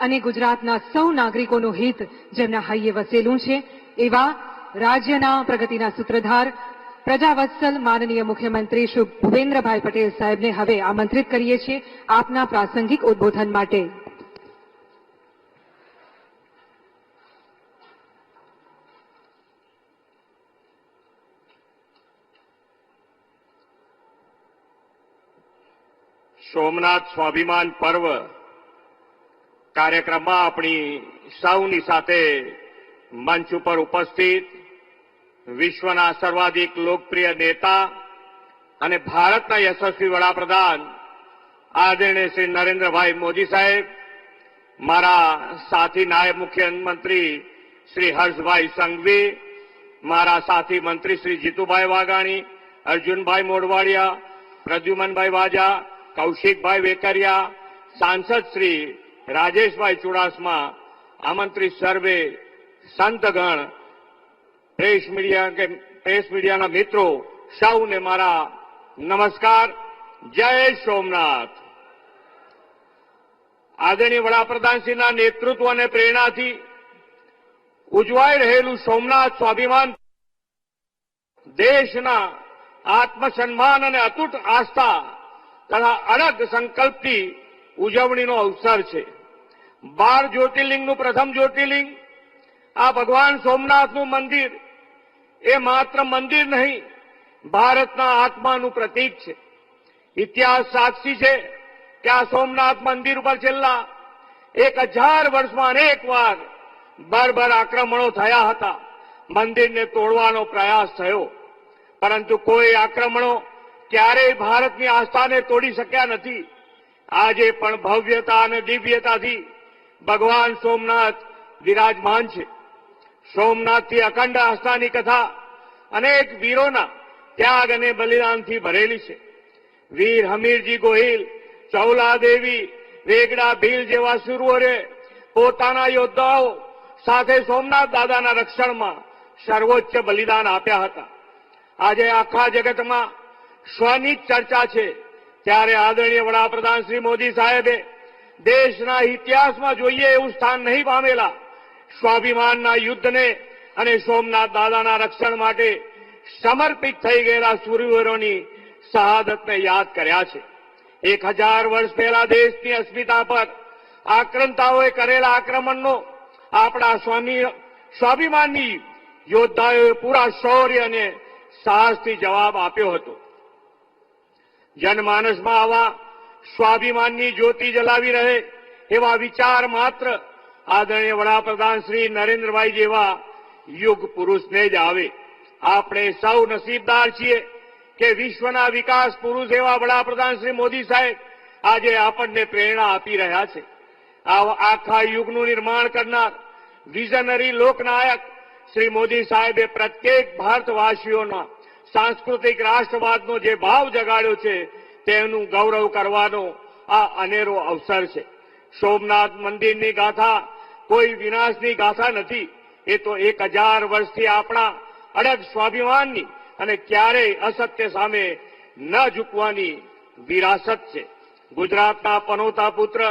અને ગુજરાતના સૌ નાગરિકોનું હિત જેમના હૈયે વસેલું છે એવા રાજ્યના પ્રગતિના સૂત્રધાર પ્રજાવત્સલ માનનીય મુખ્યમંત્રી શ્રી ભૂપેન્દ્રભાઈ પટેલ સાહેબને હવે આમંત્રિત કરીએ છીએ આપના પ્રાસંગિક ઉદ્બોધન માટે. સોમનાથ સ્વાભિમાન પર્વ કાર્યક્રમમાં આપણી સૌની સાથે મંચ ઉપર ઉપસ્થિત વિશ્વના સર્વાધિક લોકપ્રિય નેતા અને ભારતના યશસ્વી વડાપ્રધાન આદરણીય શ્રી નરેન્દ્રભાઈ મોદી સાહેબ, મારા સાથી નાયબ મુખ્યમંત્રી શ્રી હર્ષભાઈ સંઘવી, મારા સાથી મંત્રી શ્રી જીતુભાઈ વાઘાણી, અર્જુનભાઈ મોઢવાડિયા, પ્રદ્યુમનભાઈ વાજા, કૌશિકભાઈ વેકરિયા, સાંસદ શ્રી રાજેશભાઈ ચુડાસમા, આમંત્રિત સર્વે સંતગણ, પ્રેસ મીડિયાના મિત્રો, સૌને મારા નમસ્કાર. જય સોમનાથ. આદરણીય વડાપ્રધાનશ્રીના નેતૃત્વ અને પ્રેરણાથી ઉજવાઈ રહેલું સોમનાથ સ્વાભિમાન દેશના આત્મસન્માન અને અતૂટ આસ્થા તથા અડગ સંકલ્પથી ઉજવણીનો અવસર છે. 12 જ્યોતિર્લિંગનું પ્રથમ જ્યોતિર્લિંગ આ ભગવાન સોમનાથનું મંદિર એ માત્ર મંદિર નહીં, ભારતના આત્માનું પ્રતીક છે. ઇતિહાસ સાક્ષી છે કે આ સોમનાથ મંદિર ઉપર છેલ્લા 1000 વર્ષમાં અનેક વાર બર્બર આક્રમણો થયા હતા. મંદિરને તોડવાનો પ્રયાસ થયો, પરંતુ કોઈ આક્રમણો ક્યારેય ભારતની આસ્થાને તોડી શક્યા નથી. આજે પણ ભવ્યતા અને દિવ્યતાથી ભગવાન સોમનાથ વિરાજમાન છે. સોમનાથથી અખંડ આસ્થાની કથા અનેક વીરોના ત્યાગ અને બલિદાનથી ભરેલી છે. વીર હમીરજી ગોહિલ, ચૌલા દેવી, વેગડા ભીલ જેવા શૂરોએ પોતાના યોદ્ધાઓ સાથે સોમનાથ દાદાના રક્ષણમાં સર્વોચ્ચ બલિદાન આપ્યા હતા. આજે આખા જગતમાં સ્વની ચર્ચા છે, ત્યારે આદરણીય વડાપ્રધાન શ્રી મોદી સાહેબે દેશના ઇતિહાસમાં જોઈએ એવું સ્થાન નહીં પામેલા સ્વાભિમાનના યુદ્ધને અને સોમનાથ દાદાના રક્ષણ માટે સમર્પિત થઈ ગયેલા શૂરવીરોની શહાદતને યાદ કર્યા છે. 1000 વર્ષ પહેલા દેશની અસ્મિતા પર આક્રમતાઓએ કરેલા આક્રમણનો આપણા સ્વાભિમાનની યોદ્ધાઓએ પૂરા શૌર્ય અને સાહસથી જવાબ આપ્યો હતો. જનમાનસમાં આવા સ્વાભિમાનની જ્યોતિ જલાવી રહે એવા વિચાર માત્ર આદરણીય વડાપ્રધાન શ્રી નરેન્દ્રભાઈ જેવા યુગ પુરુષને જ આવે. આપણે સૌ નસીબદાર છીએ કે વિશ્વના વિકાસ પુરુષ એવા વડાપ્રધાન શ્રી મોદી સાહેબ આજે આપણને પ્રેરણા આપી રહ્યા છે. આખા યુગનું નિર્માણ કરનાર વિઝનરી લોકનાયક શ્રી મોદી સાહેબે પ્રત્યેક ભારતવાસીઓના સાંસ્કૃતિક રાષ્ટ્રવાદનો જે ભાવ જગાડ્યો છે તેનું ગૌરવ કરવાનો આ અનેરો અવસર છે. સોમનાથ મંદિરની ગાથા કોઈ વિનાશની ગાથા નથી. એ તો 1000 વર્ષથી આપણા અડગ સ્વાભિમાનની અને ક્યારેય અસત્ય સામે ન ઝૂકવાની વિરાસત છે. ગુજરાતના પનોતા પુત્ર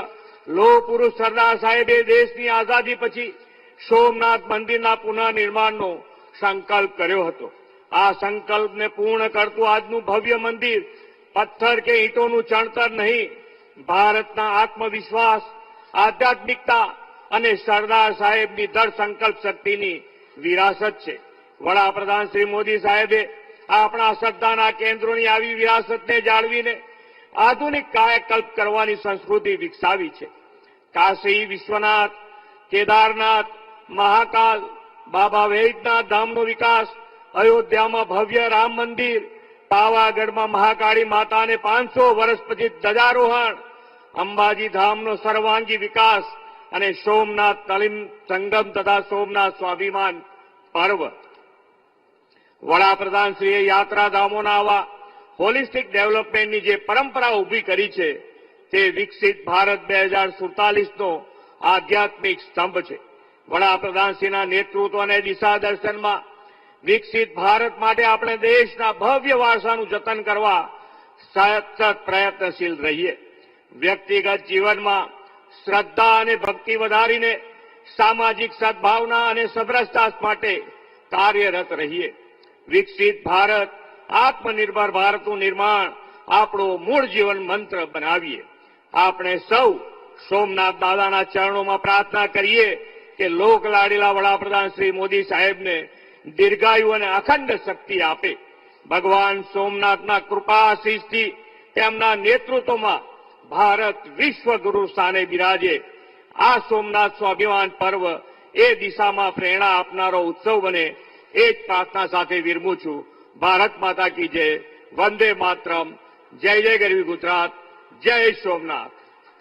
લોહ પુરુષ સરદાર સાહેબે દેશની આઝાદી પછી સોમનાથ મંદિરના પુનઃનિર્માણનો સંકલ્પ કર્યો હતો. આ સંકલ્પને પૂર્ણ કરતું આજનું ભવ્ય મંદિર પથ્થર કે ઈંટોનું ચણતર નહીં, ભારતના આત્મવિશ્વાસ, આધ્યાત્મિકતા અને સરદાર સાહેબની દ્રઢ સંકલ્પ શક્તિની વિરાસત છે. વડાપ્રધાન શ્રી મોદી સાહેબે આપણા શ્રદ્ધાના કેન્દ્રોની આવી વિરાસતને જાળવીને આધુનિક કાયાકલ્પ કરવાની સંસ્કૃતિ વિકસાવી છે. કાશી વિશ્વનાથ, કેદારનાથ, મહાકાલ, બાબા વૈદ્યનાથ ધામનો વિકાસ, અયોધ્યામાં ભવ્ય રામ મંદિર, પાવાગઢમાં મહાકાળી માતાને 500 વર્ષ પછી ધજારોહણ, અંબાજી ધામનો સર્વાંગી વિકાસ અને સોમનાથ તલીમ સંગમ તથા સોમનાથ સ્વાભિમાન પર્વ. વડાપ્રધાનશ્રીએ યાત્રાધામોના આવા હોલિસ્ટિક ડેવલપમેન્ટની જે પરંપરા ઊભી કરી છે તે વિકસિત ભારત 2047નો આધ્યાત્મિક સ્તંભ છે. વડાપ્રધાનશ્રીના નેતૃત્વ અને દિશા દર્શનમાં વિકસિત ભારત માટે આપણે દેશના ભવ્ય વારસાનું જતન કરવા સતત પ્રયત્નશીલ રહીએ. વ્યક્તિગત જીવનમાં શ્રદ્ધા અને ભક્તિ વધારીને સામાજિક સદભાવના અને સમરસતા માટે કાર્યરત રહીએ. વિકસિત ભારત, આત્મનિર્ભર ભારતનું નિર્માણ આપણો મૂળ જીવન મંત્ર બનાવીએ. આપણે સૌ સોમનાથ દાદાના ચરણોમાં પ્રાર્થના કરીએ કે લોક લાડીલા વડાપ્રધાન શ્રી મોદી સાહેબને દીર્ઘાયુ અને અખંડ શક્તિ આપે. ભગવાન સોમનાથના કૃપા આશીષથી તેમના નેતૃત્વમાં ભારત વિશ્વગુરુ સ્થાને બિરાજે. આ સોમનાથ સ્વાભિમાન પર્વ એ દિશામાં પ્રેરણા આપનારો ઉત્સવ બને, એ જ પ્રાર્થના સાથે વિરમું છું. ભારત માતા કી જય. વંદે માતરમ. જય જય ગરવી ગુજરાત. જય સોમનાથ.